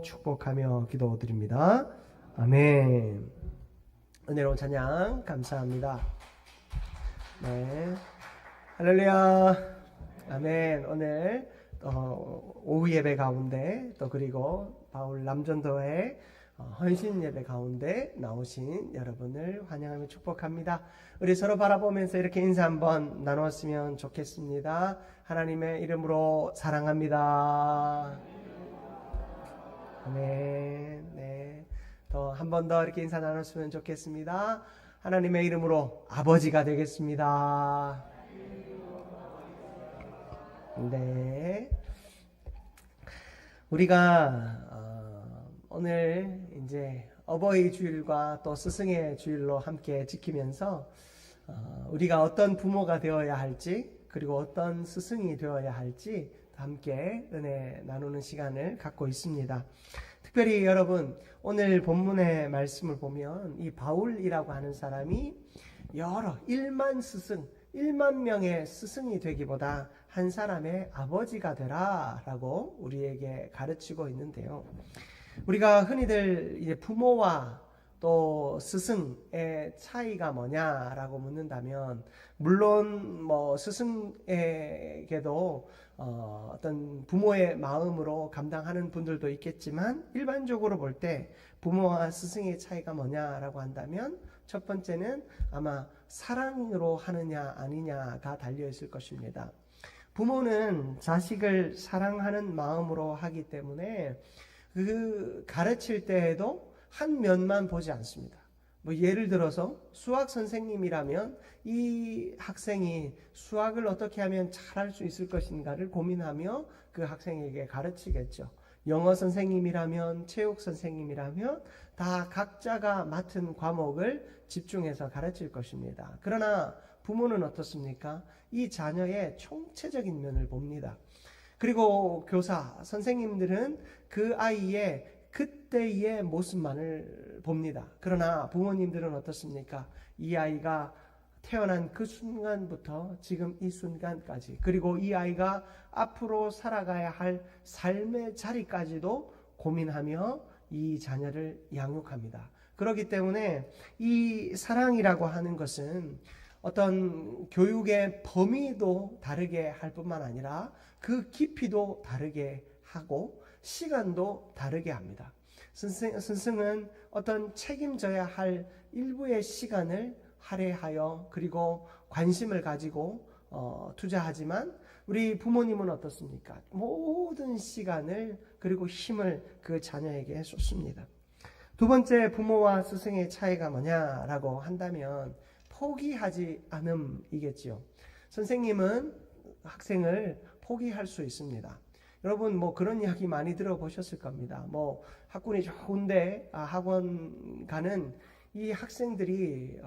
축복하며 기도드립니다. 아멘. 은혜로운 찬양 감사합니다. 네, 할렐루야. 아멘. 오늘 오후 예배 가운데 또 그리고 바울 남전도회 헌신 예배 가운데 나오신 여러분을 환영하며 축복합니다. 우리 서로 바라보면서 이렇게 인사 한번 나눴으면 좋겠습니다. 하나님의 이름으로 사랑합니다. 네. 또 한 번 더 이렇게 인사 나눴으면 좋겠습니다. 하나님의 이름으로 아버지가 되겠습니다. 네. 우리가 오늘 이제 어버이 주일과 또 스승의 주일로 함께 지키면서 우리가 어떤 부모가 되어야 할지, 그리고 어떤 스승이 되어야 할지 함께 은혜 나누는 시간을 갖고 있습니다. 특별히 여러분, 오늘 본문의 말씀을 보면 이 바울이라고 하는 사람이 여러 1만 명의 스승이 되기보다 한 사람의 아버지가 되라 라고 우리에게 가르치고 있는데요. 우리가 흔히들 이제 부모와 또 스승의 차이가 뭐냐라고 묻는다면, 물론 스승에게도 어떤 부모의 마음으로 감당하는 분들도 있겠지만, 일반적으로 볼 때 부모와 스승의 차이가 뭐냐라고 한다면, 첫 번째는 아마 사랑으로 하느냐 아니냐가 달려 있을 것입니다. 부모는 자식을 사랑하는 마음으로 하기 때문에 그 가르칠 때에도 한 면만 보지 않습니다. 예를 들어서 수학 선생님이라면 이 학생이 수학을 어떻게 하면 잘할 수 있을 것인가를 고민하며 그 학생에게 가르치겠죠. 영어 선생님이라면, 체육 선생님이라면 다 각자가 맡은 과목을 집중해서 가르칠 것입니다. 그러나 부모는 어떻습니까? 이 자녀의 총체적인 면을 봅니다. 그리고 교사, 선생님들은 그 아이의 그때의 모습만을 봅니다. 그러나 부모님들은 어떻습니까? 이 아이가 태어난 그 순간부터 지금 이 순간까지, 그리고 이 아이가 앞으로 살아가야 할 삶의 자리까지도 고민하며 이 자녀를 양육합니다. 그렇기 때문에 이 사랑이라고 하는 것은 어떤 교육의 범위도 다르게 할 뿐만 아니라 그 깊이도 다르게 하고 시간도 다르게 합니다. 스승은 어떤 책임져야 할 일부의 시간을 할애하여 그리고 관심을 가지고 투자하지만, 우리 부모님은 어떻습니까? 모든 시간을 그리고 힘을 그 자녀에게 쏟습니다. 두 번째, 부모와 스승의 차이가 뭐냐라고 한다면 포기하지 않음이겠지요. 선생님은 학생을 포기할 수 있습니다. 여러분 학런 이야기 많이 들어보셨을 겁니다. 학군이 좋은데 학원 가는 이 학생들이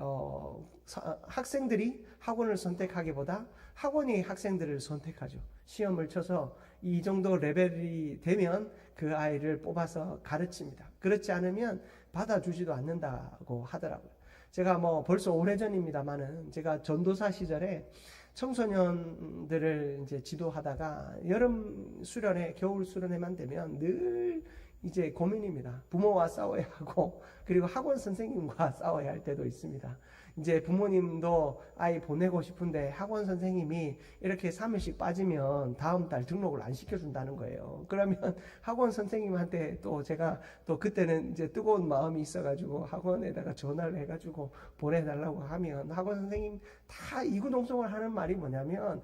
학원을 선택하기보다 학원이 학생들을 선택하죠. 시험을 쳐서 이 정도 레벨이 되면 그 아이를 뽑아서 가르칩니다. 그렇지 않으면 받아주지도 않는다고 하더라고요. 제가 벌써 오래전입니다만은, 제가 전도사 시절에 청소년들을 이제 지도하다가 여름 수련회, 겨울 수련회만 되면 늘 이제 고민입니다. 부모와 싸워야 하고, 그리고 학원 선생님과 싸워야 할 때도 있습니다. 이제 부모님도 아이 보내고 싶은데 학원 선생님이 이렇게 3일씩 빠지면 다음 달 등록을 안 시켜준다는 거예요. 그러면 학원 선생님한테 또 제가 또 그때는 이제 뜨거운 마음이 있어가지고 학원에다가 전화를 해가지고 보내달라고 하면, 학원 선생님 다 이구동성을 하는 말이 뭐냐면,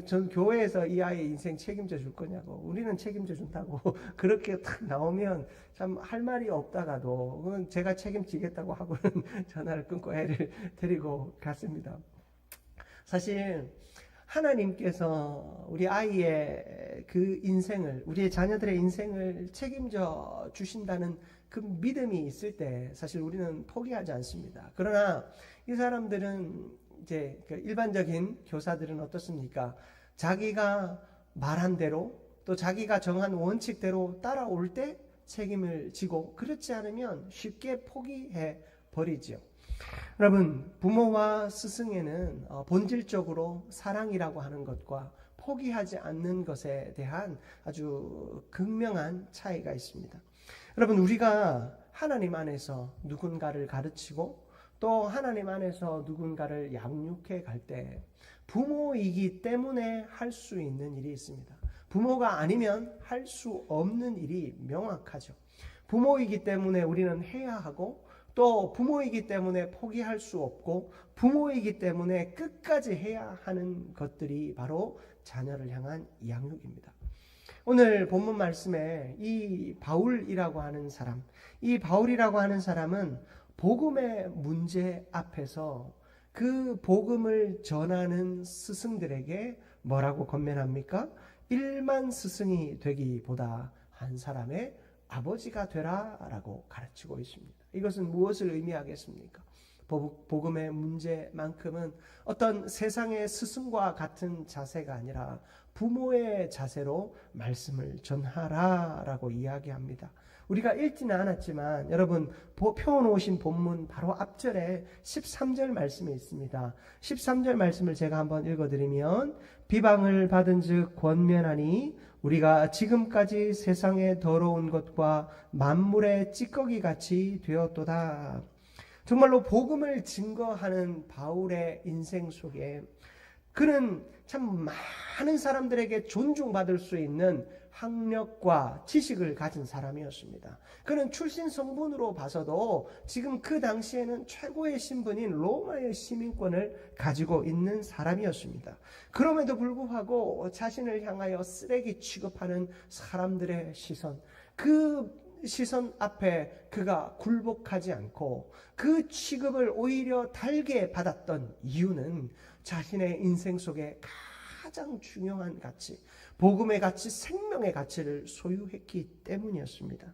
전 교회에서 이 아이의 인생 책임져 줄 거냐고, 우리는 책임져 준다고 그렇게 딱 나오면 참 할 말이 없다가도 그건 제가 책임지겠다고 하고는 전화를 끊고 애를 데리고 갔습니다. 사실 하나님께서 우리 아이의 그 인생을, 우리의 자녀들의 인생을 책임져 주신다는 그 믿음이 있을 때 사실 우리는 포기하지 않습니다. 그러나 이 사람들은 이제 일반적인 교사들은 어떻습니까? 자기가 말한 대로, 또 자기가 정한 원칙대로 따라올 때 책임을 지고, 그렇지 않으면 쉽게 포기해 버리죠. 여러분, 부모와 스승에는 본질적으로 사랑이라고 하는 것과 포기하지 않는 것에 대한 아주 극명한 차이가 있습니다. 여러분, 우리가 하나님 안에서 누군가를 가르치고 또 하나님 안에서 누군가를 양육해 갈 때 부모이기 때문에 할 수 있는 일이 있습니다. 부모가 아니면 할 수 없는 일이 명확하죠. 부모이기 때문에 우리는 해야 하고 또 부모이기 때문에 포기할 수 없고 부모이기 때문에 끝까지 해야 하는 것들이 바로 자녀를 향한 양육입니다. 오늘 본문 말씀에 이 바울이라고 하는 사람, 이 바울이라고 하는 사람은 복음의 문제 앞에서 그 복음을 전하는 스승들에게 뭐라고 권면합니까? 1만 스승이 되기보다 한 사람의 아버지가 되라라고 가르치고 있습니다. 이것은 무엇을 의미하겠습니까? 복음의 문제만큼은 어떤 세상의 스승과 같은 자세가 아니라 부모의 자세로 말씀을 전하라라고 이야기합니다. 우리가 읽지는 않았지만 여러분 펴놓으신 본문 바로 앞절에 13절 말씀이 있습니다. 13절 말씀을 제가 한번 읽어드리면 비방을 받은 즉 권면하니 우리가 지금까지 세상의 더러운 것과 만물의 찌꺼기 같이 되었도다. 정말로 복음을 증거하는 바울의 인생 속에 그는 참 많은 사람들에게 존중받을 수 있는 학력과 지식을 가진 사람이었습니다. 그는 출신 성분으로 봐서도 지금 그 당시에는 최고의 신분인 로마의 시민권을 가지고 있는 사람이었습니다. 그럼에도 불구하고 자신을 향하여 쓰레기 취급하는 사람들의 시선, 그 시선 앞에 그가 굴복하지 않고 그 취급을 오히려 달게 받았던 이유는 자신의 인생 속에 가장 중요한 가치, 복음의 가치, 생명의 가치를 소유했기 때문이었습니다.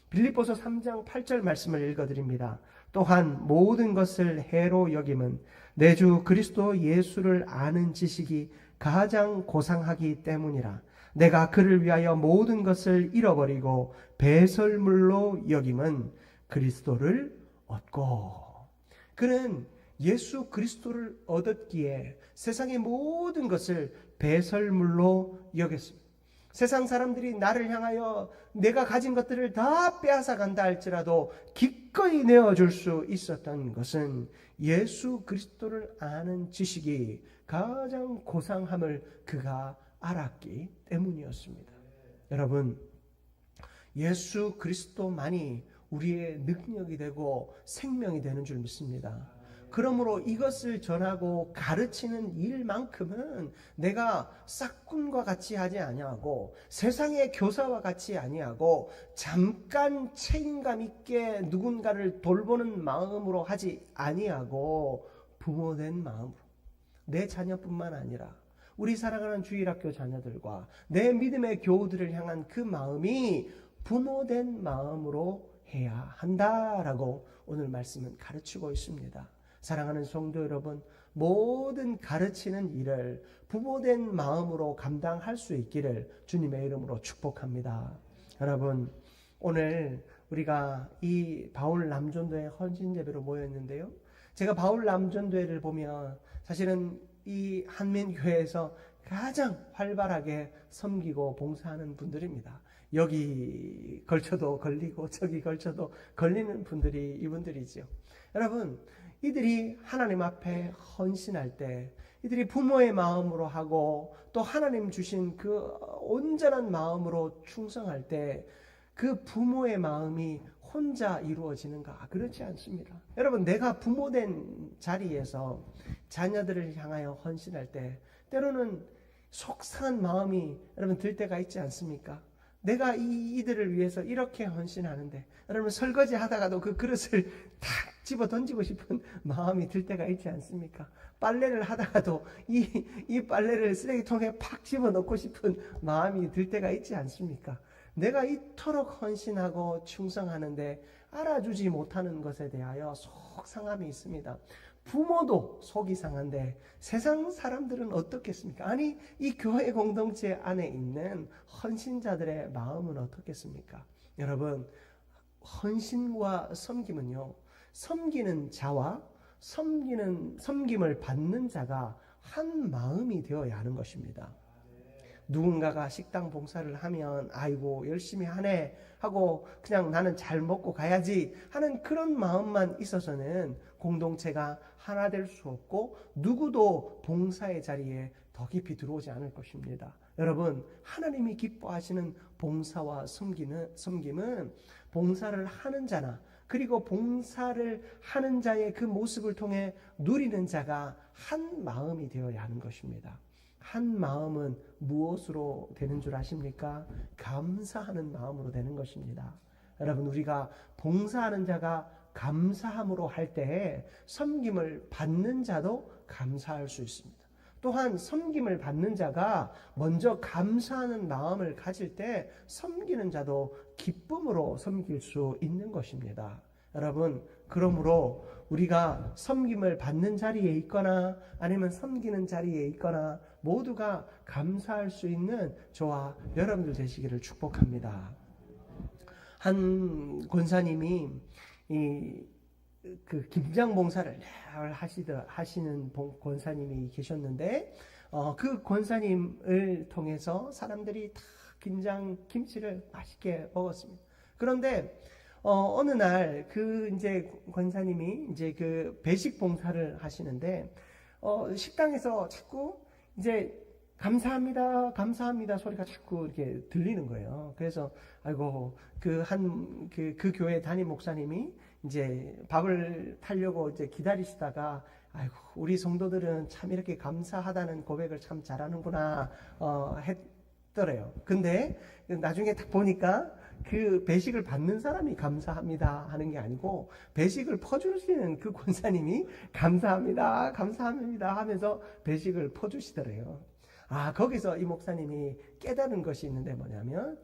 빌립보서 3장 8절 말씀을 읽어드립니다. 또한 모든 것을 해로 여김은 내 주 그리스도 예수를 아는 지식이 가장 고상하기 때문이라. 내가 그를 위하여 모든 것을 잃어버리고 배설물로 여김은 그리스도를 얻고. 그는 예수 그리스도를 얻었기에 세상의 모든 것을 배설물로 여겼습니다. 세상 사람들이 나를 향하여 내가 가진 것들을 다 빼앗아 간다 할지라도 기꺼이 내어줄 수 있었던 것은 예수 그리스도를 아는 지식이 가장 고상함을 그가 알았기 때문이었습니다. 여러분, 예수 그리스도만이 우리의 능력이 되고 생명이 되는 줄 믿습니다. 그러므로 이것을 전하고 가르치는 일만큼은 내가 싹군과 같이 하지 아니하고 세상의 교사와 같이 아니하고 잠깐 책임감 있게 누군가를 돌보는 마음으로 하지 아니하고 부모된 마음으로 내 자녀뿐만 아니라 우리 사랑하는 주일학교 자녀들과 내 믿음의 교우들을 향한 그 마음이 부모된 마음으로 해야 한다라고 오늘 말씀은 가르치고 있습니다. 사랑하는 성도 여러분, 모든 가르치는 일을 부모된 마음으로 감당할 수 있기를 주님의 이름으로 축복합니다. 여러분, 오늘 우리가 이 바울 남전도회 헌신 예배로 모였는데요. 제가 바울 남전도회를 보면 사실은 이 한민교회에서 가장 활발하게 섬기고 봉사하는 분들입니다. 여기 걸쳐도 걸리고 저기 걸쳐도 걸리는 분들이 이분들이죠. 여러분, 이들이 하나님 앞에 헌신할 때 이들이 부모의 마음으로 하고 또 하나님 주신 그 온전한 마음으로 충성할 때 그 부모의 마음이 혼자 이루어지는가? 그렇지 않습니다. 여러분, 내가 부모된 자리에서 자녀들을 향하여 헌신할 때 때로는 속상한 마음이 여러분 들 때가 있지 않습니까? 내가 이들을 위해서 이렇게 헌신하는데 여러분 설거지 하다가도 그 그릇을 탁 집어 던지고 싶은 마음이 들 때가 있지 않습니까? 빨래를 하다가도 이 빨래를 쓰레기통에 팍 집어 넣고 싶은 마음이 들 때가 있지 않습니까? 내가 이토록 헌신하고 충성하는데 알아주지 못하는 것에 대하여 속상함이 있습니다. 부모도 속이 상한데 세상 사람들은 어떻겠습니까? 아니, 이 교회 공동체 안에 있는 헌신자들의 마음은 어떻겠습니까? 여러분, 헌신과 섬김은요, 섬기는 자와 섬김을 받는 자가 한 마음이 되어야 하는 것입니다. 누군가가 식당 봉사를 하면 아이고 열심히 하네 하고 그냥 나는 잘 먹고 가야지 하는 그런 마음만 있어서는 공동체가 하나 될 수 없고 누구도 봉사의 자리에 더 깊이 들어오지 않을 것입니다. 여러분, 하나님이 기뻐하시는 봉사와 섬김은 봉사를 하는 자나 그리고 봉사를 하는 자의 그 모습을 통해 누리는 자가 한 마음이 되어야 하는 것입니다. 한 마음은 무엇으로 되는 줄 아십니까? 감사하는 마음으로 되는 것입니다. 여러분, 우리가 봉사하는 자가 감사함으로 할 때에 섬김을 받는 자도 감사할 수 있습니다. 또한 섬김을 받는 자가 먼저 감사하는 마음을 가질 때 섬기는 자도 기쁨으로 섬길 수 있는 것입니다. 여러분, 그러므로 우리가 섬김을 받는 자리에 있거나 아니면 섬기는 자리에 있거나 모두가 감사할 수 있는 저와 여러분들 되시기를 축복합니다. 한 권사님이 그 김장 봉사를 하시는 권사님이 계셨는데 그 권사님을 통해서 사람들이 다 김치를 맛있게 먹었습니다. 그런데 어느 날 그 이제 권사님이 이제 그 배식 봉사를 하시는데 식당에서 자꾸 이제 감사합니다, 감사합니다 소리가 자꾸 이렇게 들리는 거예요. 그래서 아이고 그 교회 담임 목사님이 이제 밥을 타려고 이제 기다리시다가 아이고 우리 성도들은 참 이렇게 감사하다는 고백을 참 잘하는구나 했더래요. 근데 나중에 딱 보니까 그 배식을 받는 사람이 감사합니다 하는 게 아니고 배식을 퍼주시는 그 권사님이 감사합니다, 감사합니다 하면서 배식을 퍼주시더래요. 거기서 이 목사님이 깨달은 것이 있는데 뭐냐면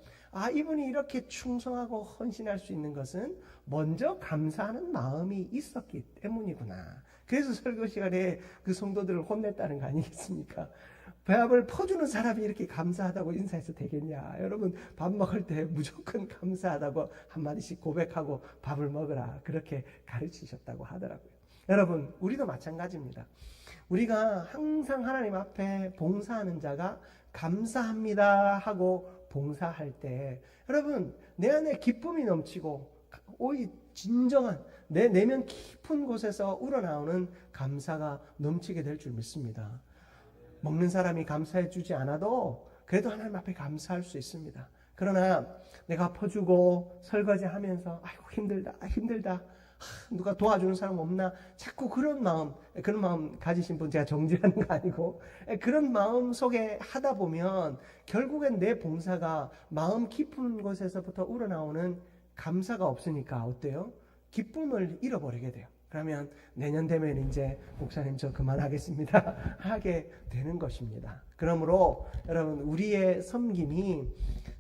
이분이 이렇게 충성하고 헌신할 수 있는 것은 먼저 감사하는 마음이 있었기 때문이구나. 그래서 설교 시간에 그 성도들을 혼냈다는 거 아니겠습니까? 밥을 퍼주는 사람이 이렇게 감사하다고 인사해서 되겠냐? 여러분, 밥 먹을 때 무조건 감사하다고 한마디씩 고백하고 밥을 먹으라. 그렇게 가르치셨다고 하더라고요. 여러분, 우리도 마찬가지입니다. 우리가 항상 하나님 앞에 봉사하는 자가 감사합니다 하고 봉사할 때 여러분, 내 안에 기쁨이 넘치고 오히 진정한 내 내면 깊은 곳에서 우러나오는 감사가 넘치게 될 줄 믿습니다. 먹는 사람이 감사해 주지 않아도 그래도 하나님 앞에 감사할 수 있습니다. 그러나 내가 퍼주고 설거지하면서 아이고 힘들다 누가 도와주는 사람 없나 자꾸 그런 마음 가지신 분 제가 정죄하는 거 아니고 그런 마음 속에 하다 보면 결국엔 내 봉사가 마음 깊은 곳에서부터 우러나오는 감사가 없으니까 어때요? 기쁨을 잃어버리게 돼요. 그러면 내년 되면 이제 목사님 저 그만하겠습니다 하게 되는 것입니다. 그러므로 여러분, 우리의 섬김이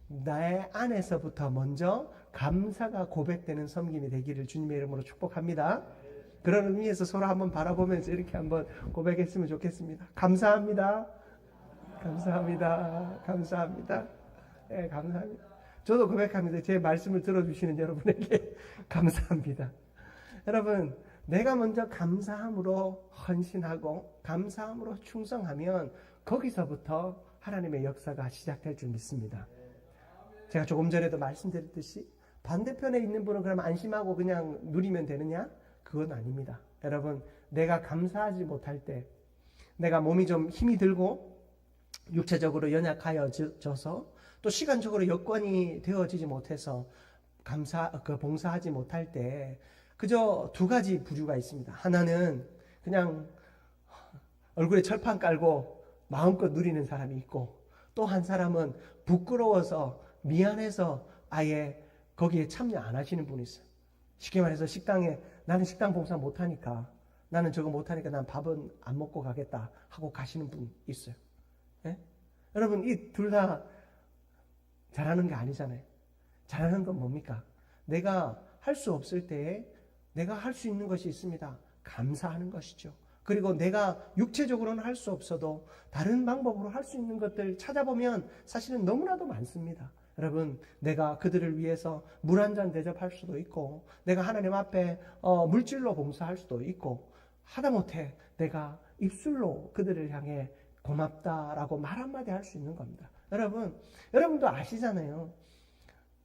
나의 안에서부터 먼저 감사가 고백되는 섬김이 되기를 주님의 이름으로 축복합니다. 그런 의미에서 서로 한번 바라보면서 이렇게 한번 고백했으면 좋겠습니다. 감사합니다. 감사합니다. 감사합니다. 네, 감사합니다. 저도 고백합니다. 제 말씀을 들어주시는 여러분에게 감사합니다. 여러분, 내가 먼저 감사함으로 헌신하고 감사함으로 충성하면 거기서부터 하나님의 역사가 시작될 줄 믿습니다. 제가 조금 전에도 말씀드렸듯이 반대편에 있는 분은 그럼 안심하고 그냥 누리면 되느냐? 그건 아닙니다. 여러분, 내가 감사하지 못할 때 내가 몸이 좀 힘이 들고 육체적으로 연약하여져서 또 시간적으로 여건이 되어지지 못해서 봉사하지 못할 때 그저 두 가지 부류가 있습니다. 하나는 그냥 얼굴에 철판 깔고 마음껏 누리는 사람이 있고 또 한 사람은 부끄러워서 미안해서 아예 거기에 참여 안 하시는 분이 있어요. 쉽게 말해서 식당에 나는 식당 봉사 못하니까 나는 저거 못하니까 난 밥은 안 먹고 가겠다 하고 가시는 분 있어요. 예? 여러분, 이 둘 다 잘하는 게 아니잖아요. 잘하는 건 뭡니까? 내가 할 수 없을 때에 내가 할 수 있는 것이 있습니다. 감사하는 것이죠. 그리고 내가 육체적으로는 할 수 없어도 다른 방법으로 할 수 있는 것들 찾아보면 사실은 너무나도 많습니다. 여러분, 내가 그들을 위해서 물 한 잔 대접할 수도 있고 내가 하나님 앞에 물질로 봉사할 수도 있고 하다못해 내가 입술로 그들을 향해 고맙다라고 말 한마디 할 수 있는 겁니다. 여러분도 아시잖아요.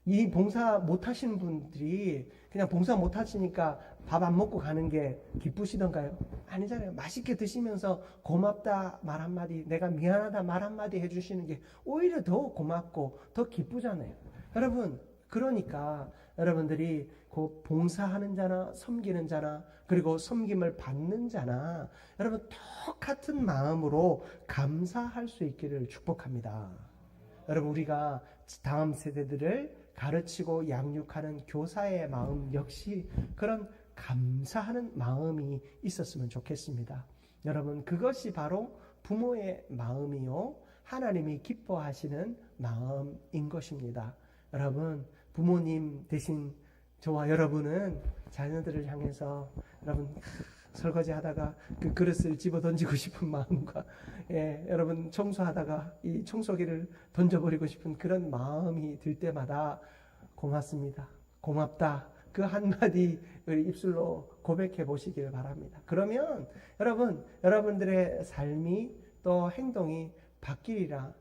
이 봉사 못 하시는 분들이 그냥 봉사 못 하시니까 밥 안 먹고 가는 게 기쁘시던가요? 아니잖아요. 맛있게 드시면서 고맙다 말 한마디, 내가 미안하다 말 한마디 해주시는 게 오히려 더 고맙고 더 기쁘잖아요. 여러분, 그러니까 여러분들이 그 봉사하는 자나 섬기는 자나 그리고 섬김을 받는 자나 여러분 똑같은 마음으로 감사할 수 있기를 축복합니다. 여러분, 우리가 다음 세대들을 가르치고 양육하는 교사의 마음 역시 그런 감사하는 마음이 있었으면 좋겠습니다. 여러분, 그것이 바로 부모의 마음이요 하나님이 기뻐하시는 마음인 것입니다. 여러분, 부모님 대신 저와 여러분은 자녀들을 향해서 여러분 설거지 하다가 그 그릇을 집어 던지고 싶은 마음과 여러분 청소하다가 이 청소기를 던져버리고 싶은 그런 마음이 들 때마다 고맙습니다. 고맙다. 그 한마디 입술로 고백해 보시길 바랍니다. 그러면 여러분들의 삶이 또 행동이 바뀌리라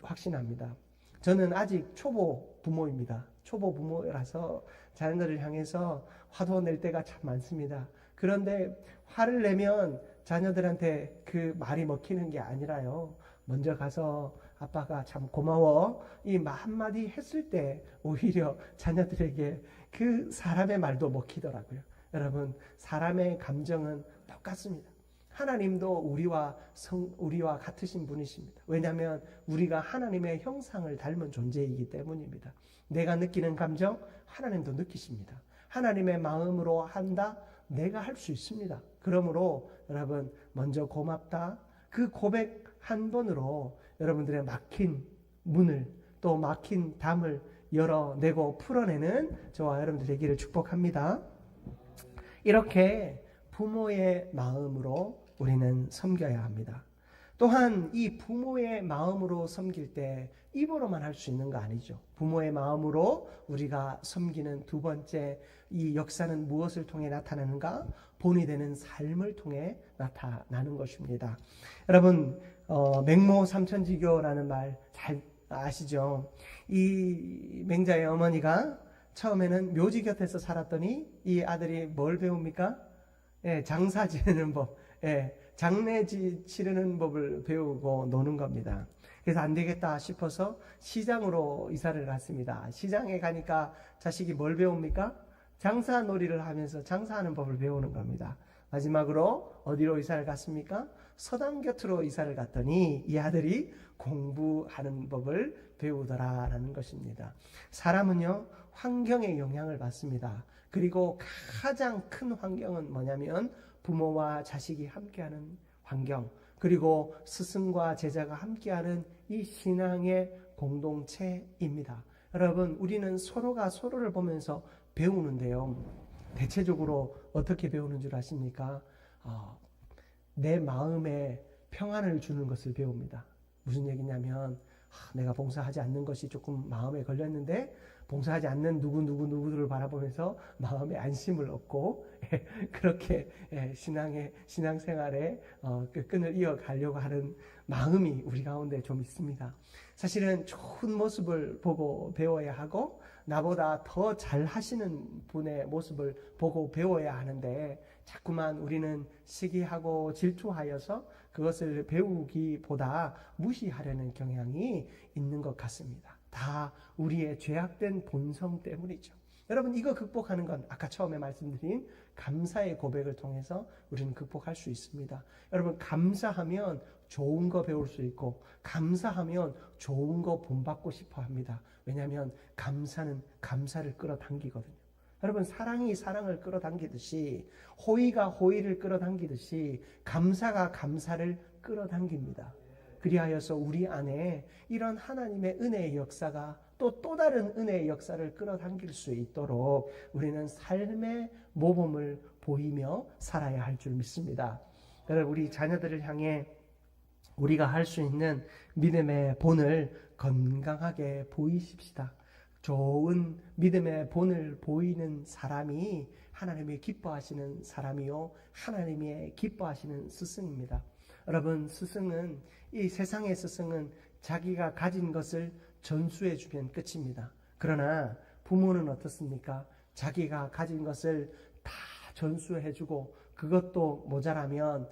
확신합니다. 저는 아직 초보 부모입니다. 초보 부모라서 자녀들을 향해서 화도 낼 때가 참 많습니다. 그런데 화를 내면 자녀들한테 그 말이 먹히는 게 아니라요. 먼저 가서 아빠가 참 고마워 이 한마디 했을 때 오히려 자녀들에게 그 사람의 말도 먹히더라고요. 여러분, 사람의 감정은 똑같습니다. 하나님도 우리와 같으신 분이십니다. 왜냐하면 우리가 하나님의 형상을 닮은 존재이기 때문입니다. 내가 느끼는 감정 하나님도 느끼십니다. 하나님의 마음으로 한다 내가 할 수 있습니다. 그러므로 여러분 먼저 고맙다 그 고백 한 번으로 여러분들의 막힌 문을 또 막힌 담을 열어내고 풀어내는 저와 여러분들 되기를 축복합니다. 이렇게 부모의 마음으로 우리는 섬겨야 합니다. 또한 이 부모의 마음으로 섬길 때 입으로만 할 수 있는 거 아니죠. 부모의 마음으로 우리가 섬기는 두 번째 이 역사는 무엇을 통해 나타나는가? 본이 되는 삶을 통해 나타나는 것입니다. 여러분, 맹모 삼천지교라는 말 잘 아시죠? 이 맹자의 어머니가 처음에는 묘지 곁에서 살았더니 이 아들이 뭘 배웁니까? 장사 지내는 법, 장례 치르는 법을 배우고 노는 겁니다. 그래서 안 되겠다 싶어서 시장으로 이사를 갔습니다. 시장에 가니까 자식이 뭘 배웁니까? 장사놀이를 하면서 장사하는 법을 배우는 겁니다. 마지막으로 어디로 이사를 갔습니까? 서당 곁으로 이사를 갔더니 이 아들이 공부하는 법을 배우더라라는 것입니다. 사람은요, 환경의 영향을 받습니다. 그리고 가장 큰 환경은 뭐냐면 부모와 자식이 함께하는 환경, 그리고 스승과 제자가 함께하는 이 신앙의 공동체입니다. 여러분, 우리는 서로가 서로를 보면서 배우는데요. 대체적으로 어떻게 배우는 줄 아십니까? 내 마음에 평안을 주는 것을 배웁니다. 무슨 얘기냐면 내가 봉사하지 않는 것이 조금 마음에 걸렸는데 봉사하지 않는 누구들을 바라보면서 마음의 안심을 얻고 그렇게 신앙생활에 그 끈을 이어가려고 하는 마음이 우리 가운데 좀 있습니다. 사실은 좋은 모습을 보고 배워야 하고 나보다 더 잘하시는 분의 모습을 보고 배워야 하는데 자꾸만 우리는 시기하고 질투하여서 그것을 배우기보다 무시하려는 경향이 있는 것 같습니다. 다 우리의 죄악된 본성 때문이죠. 여러분, 이거 극복하는 건 아까 처음에 말씀드린 감사의 고백을 통해서 우리는 극복할 수 있습니다. 여러분, 감사하면 좋은 거 배울 수 있고 감사하면 좋은 거 본받고 싶어 합니다. 왜냐하면 감사는 감사를 끌어당기거든요. 여러분, 사랑이 사랑을 끌어당기듯이 호의가 호의를 끌어당기듯이 감사가 감사를 끌어당깁니다. 그리하여서 우리 안에 이런 하나님의 은혜의 역사가 또 다른 은혜의 역사를 끌어당길 수 있도록 우리는 삶의 모범을 보이며 살아야 할 줄 믿습니다. 여러분, 우리 자녀들을 향해 우리가 할 수 있는 믿음의 본을 건강하게 보이십시다. 좋은 믿음의 본을 보이는 사람이 하나님이 기뻐하시는 사람이요 하나님이 기뻐하시는 스승입니다. 여러분, 스승은 이 세상의 스승은 자기가 가진 것을 전수해 주면 끝입니다. 그러나 부모는 어떻습니까? 자기가 가진 것을 다 전수해 주고 그것도 모자라면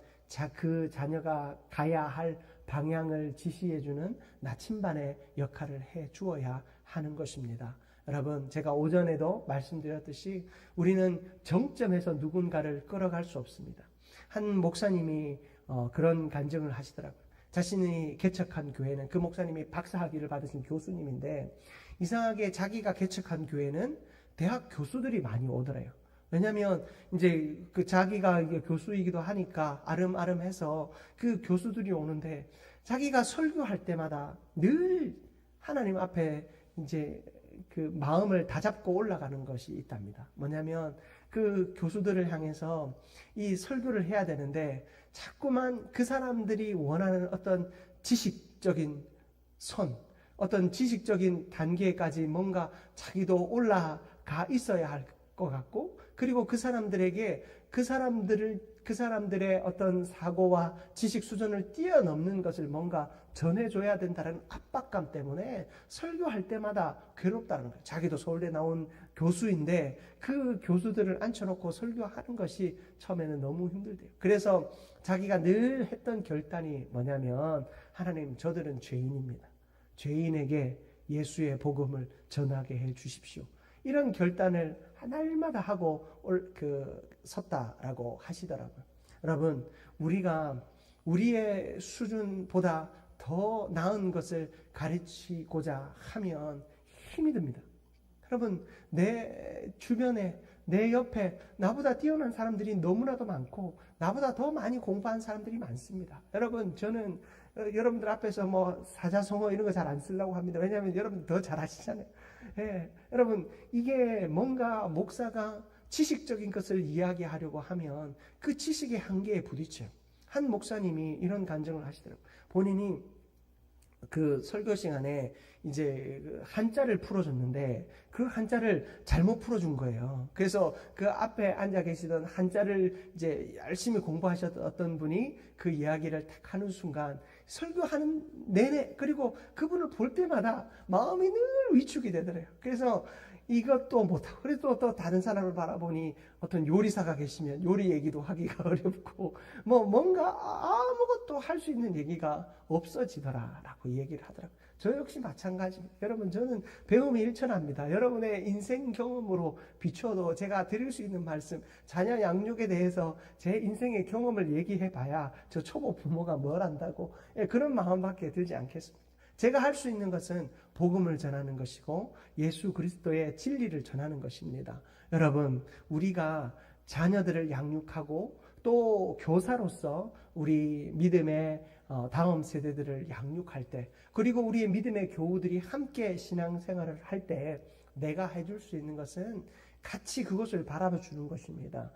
그 자녀가 가야 할 방향을 지시해 주는 나침반의 역할을 해 주어야 하는 것입니다. 여러분, 제가 오전에도 말씀드렸듯이 우리는 정점에서 누군가를 끌어갈 수 없습니다. 한 목사님이 그런 간증을 하시더라고요. 자신이 개척한 교회는, 그 목사님이 박사학위를 받으신 교수님인데, 이상하게 자기가 개척한 교회는 대학 교수들이 많이 오더래요. 왜냐하면 이제 그 자기가 이게 교수이기도 하니까 아름아름해서 그 교수들이 오는데, 자기가 설교할 때마다 늘 하나님 앞에 이제 그 마음을 다잡고 올라가는 것이 있답니다. 뭐냐면 그 교수들을 향해서 이 설교를 해야 되는데 자꾸만 그 사람들이 원하는 어떤 지식적인 어떤 지식적인 단계까지 뭔가 자기도 올라가 있어야 할 것 같고, 그리고 그 사람들에게 그 사람들의 어떤 사고와 지식 수준을 뛰어넘는 것을 뭔가 전해줘야 된다는 압박감 때문에 설교할 때마다 괴롭다는 거예요. 자기도 서울대 나온 교수인데 그 교수들을 앉혀놓고 설교하는 것이 처음에는 너무 힘들대요. 그래서 자기가 늘 했던 결단이 뭐냐면, 하나님, 저들은 죄인입니다. 죄인에게 예수의 복음을 전하게 해 주십시오. 이런 결단을 날마다 하고 섰다라고 하시더라고요. 여러분, 우리가 우리의 수준보다 더 나은 것을 가르치고자 하면 힘이 듭니다. 여러분, 내 주변에, 내 옆에 나보다 뛰어난 사람들이 너무나도 많고 나보다 더 많이 공부한 사람들이 많습니다. 여러분, 저는 여러분들 앞에서 뭐 사자성어 이런 거 잘 안 쓰려고 합니다. 왜냐하면 여러분 더 잘하시잖아요. 예, 여러분, 이게 뭔가 목사가 지식적인 것을 이야기하려고 하면 그 지식의 한계에 부딪혀요. 한 목사님이 이런 간증을 하시더라고요. 본인이 그 설교 시간에 이제 한자를 풀어줬는데 그 한자를 잘못 풀어준 거예요. 그래서 그 앞에 앉아 계시던 한자를 이제 열심히 공부하셨던 어떤 분이 그 이야기를 딱 하는 순간 설교하는 내내, 그리고 그분을 볼 때마다 마음이 늘 위축이 되더래요. 그래서 이것도 못하고, 그래도 또 다른 사람을 바라보니 어떤 요리사가 계시면 요리 얘기도 하기가 어렵고, 뭔가 아무것도 할 수 있는 얘기가 없어지더라라고 얘기를 하더라고요. 저 역시 마찬가지입니다. 여러분, 저는 배움이 일천합니다. 여러분의 인생 경험으로 비춰도 제가 드릴 수 있는 말씀, 자녀 양육에 대해서 제 인생의 경험을 얘기해 봐야 저 초보 부모가 뭘 안다고, 그런 마음밖에 들지 않겠습니다. 제가 할 수 있는 것은 복음을 전하는 것이고 예수 그리스도의 진리를 전하는 것입니다. 여러분, 우리가 자녀들을 양육하고 또 교사로서 우리 믿음의 다음 세대들을 양육할 때, 그리고 우리의 믿음의 교우들이 함께 신앙생활을 할 때 내가 해줄 수 있는 것은 같이 그것을 바라봐 주는 것입니다.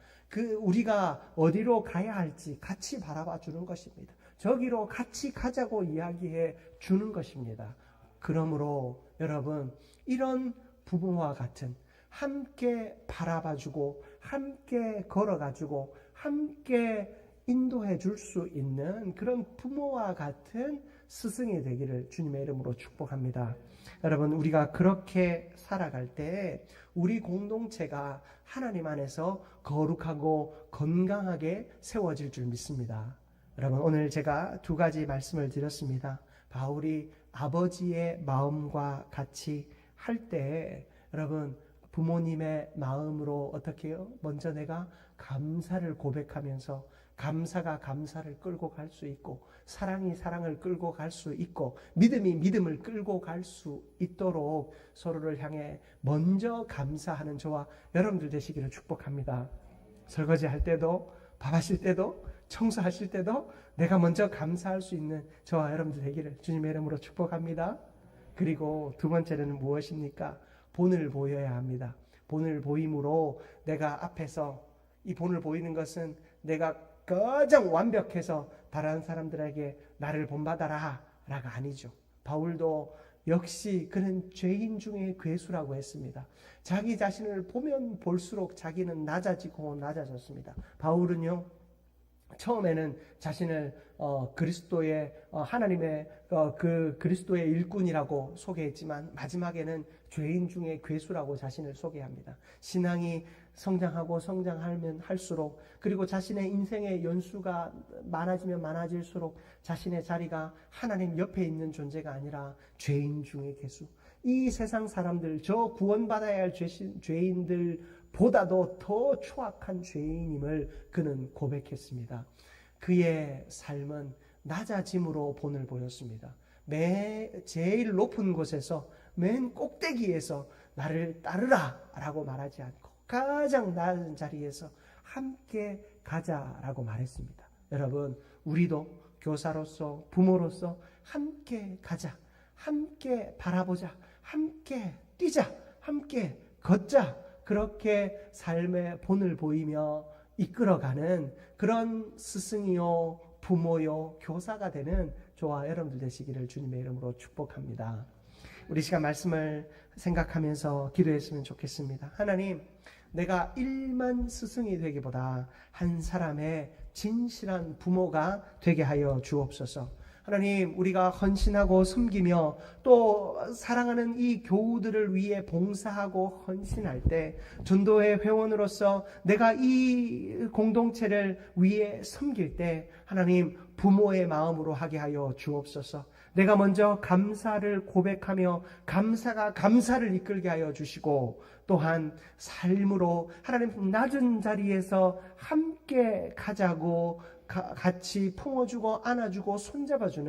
우리가 어디로 가야 할지 같이 바라봐 주는 것입니다. 저기로 같이 가자고 이야기해 주는 것입니다. 그러므로 여러분, 이런 부모와 같은 함께 바라봐주고 함께 걸어가지고 함께 인도해 줄 수 있는 그런 부모와 같은 스승이 되기를 주님의 이름으로 축복합니다. 여러분, 우리가 그렇게 살아갈 때 우리 공동체가 하나님 안에서 거룩하고 건강하게 세워질 줄 믿습니다. 여러분, 오늘 제가 두 가지 말씀을 드렸습니다. 바울이 아버지의 마음과 같이 할 때, 여러분, 부모님의 마음으로 어떻게 해요? 먼저 내가 감사를 고백하면서 감사가 감사를 끌고 갈 수 있고, 사랑이 사랑을 끌고 갈 수 있고, 믿음이 믿음을 끌고 갈 수 있도록 서로를 향해 먼저 감사하는 저와 여러분들 되시기를 축복합니다. 설거지 할 때도, 밥 하실 때도, 청소하실 때도 내가 먼저 감사할 수 있는 저와 여러분들 되기를 주님의 이름으로 축복합니다. 그리고 두 번째는 무엇입니까? 본을 보여야 합니다. 본을 보임으로 내가 앞에서, 이 본을 보이는 것은 내가 가장 완벽해서 다른 사람들에게 나를 본받아라 라가 아니죠. 바울도 역시 그는 죄인 중에 괴수라고 했습니다. 자기 자신을 보면 볼수록 자기는 낮아지고 낮아졌습니다. 바울은요, 처음에는 자신을 그리스도의 하나님의 그 그리스도의 일꾼이라고 소개했지만 마지막에는 죄인 중에 괴수라고 자신을 소개합니다. 신앙이 성장하고 성장하면 할수록, 그리고 자신의 인생의 연수가 많아지면 많아질수록 자신의 자리가 하나님 옆에 있는 존재가 아니라 죄인 중에 괴수, 이 세상 사람들, 저 구원받아야 할 죄인들보다도 더 추악한 죄인임을 그는 고백했습니다. 그의 삶은 낮아짐으로 본을 보였습니다. 제일 높은 곳에서, 맨 꼭대기에서 나를 따르라 라고 말하지 않고 가장 낮은 자리에서 함께 가자라고 말했습니다. 여러분, 우리도 교사로서, 부모로서 함께 가자, 함께 바라보자, 함께 뛰자, 함께 걷자, 그렇게 삶의 본을 보이며 이끌어가는 그런 스승이요, 부모요, 교사가 되는 저와 여러분들 되시기를 주님의 이름으로 축복합니다. 우리 시간 말씀을 생각하면서 기도했으면 좋겠습니다. 하나님, 내가 일만 스승이 되기보다 한 사람의 진실한 부모가 되게 하여 주옵소서. 하나님, 우리가 헌신하고 섬기며 또 사랑하는 이 교우들을 위해 봉사하고 헌신할 때 전도회 회원으로서 내가 이 공동체를 위해 섬길 때 하나님, 부모의 마음으로 하게 하여 주옵소서. 내가 먼저 감사를 고백하며 감사가 감사를 이끌게 하여 주시고, 또한 삶으로 하나님 낮은 자리에서 함께 가자고 같이 품어주고 안아주고 손잡아주는